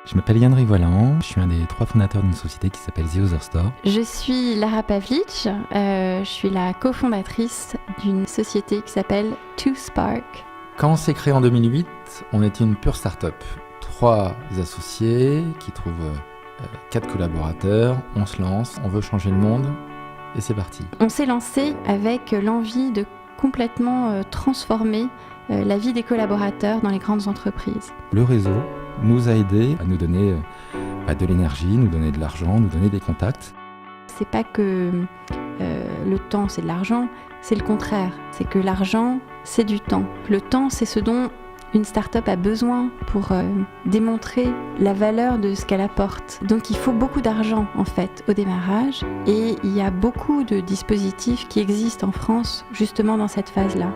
Je m'appelle Yann Rivoilan, je suis un des 3 fondateurs d'une société qui s'appelle The Other Store. Je suis Lara Pavlich, je suis la cofondatrice d'une société qui s'appelle TwoSpark. Quand on s'est créé en 2008, on était une pure start-up. 3 associés qui trouvent 4 collaborateurs, on se lance, on veut changer le monde et c'est parti. On s'est lancé avec l'envie de complètement transformer la vie des collaborateurs dans les grandes entreprises. Le réseau nous a aidés à nous donner de l'énergie, nous donner de l'argent, nous donner des contacts. C'est pas que le temps c'est de l'argent, c'est le contraire. C'est que l'argent c'est du temps. Le temps c'est ce dont une start-up a besoin pour démontrer la valeur de ce qu'elle apporte. Donc il faut beaucoup d'argent en fait au démarrage et il y a beaucoup de dispositifs qui existent en France justement dans cette phase-là.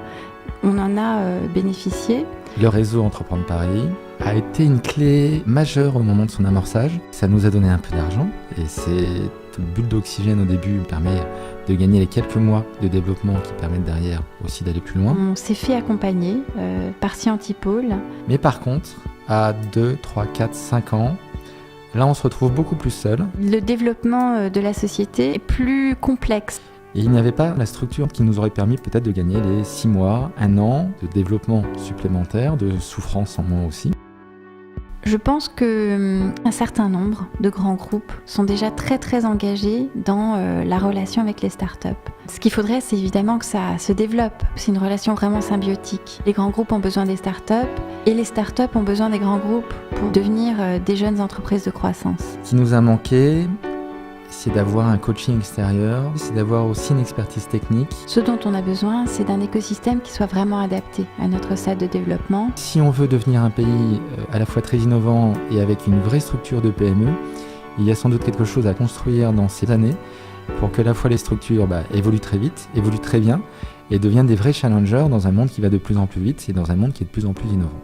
On en a bénéficié. Le réseau Entreprendre Paris a été une clé majeure au moment de son amorçage. Ça nous a donné un peu d'argent et cette bulle d'oxygène au début permet de gagner les quelques mois de développement qui permettent derrière aussi d'aller plus loin. On s'est fait accompagner par Scientipol. Mais par contre, à 2, 3, 4, 5 ans, là on se retrouve beaucoup plus seul. Le développement de la société est plus complexe. Et il n'y avait pas la structure qui nous aurait permis peut-être de gagner les 6 mois, 1 an de développement supplémentaire, de souffrance en moins aussi. Je pense qu'un certain nombre de grands groupes sont déjà très engagés dans la relation avec les startups. Ce qu'il faudrait, c'est évidemment que ça se développe. C'est une relation vraiment symbiotique. Les grands groupes ont besoin des startups et les startups ont besoin des grands groupes pour devenir des jeunes entreprises de croissance. Ce qui nous a manqué, c'est d'avoir un coaching extérieur, c'est d'avoir aussi une expertise technique. Ce dont on a besoin, c'est d'un écosystème qui soit vraiment adapté à notre stade de développement. Si on veut devenir un pays à la fois très innovant et avec une vraie structure de PME, il y a sans doute quelque chose à construire dans ces années pour que à la fois les structures évoluent très vite, évoluent très bien et deviennent des vrais challengers dans un monde qui va de plus en plus vite et dans un monde qui est de plus en plus innovant.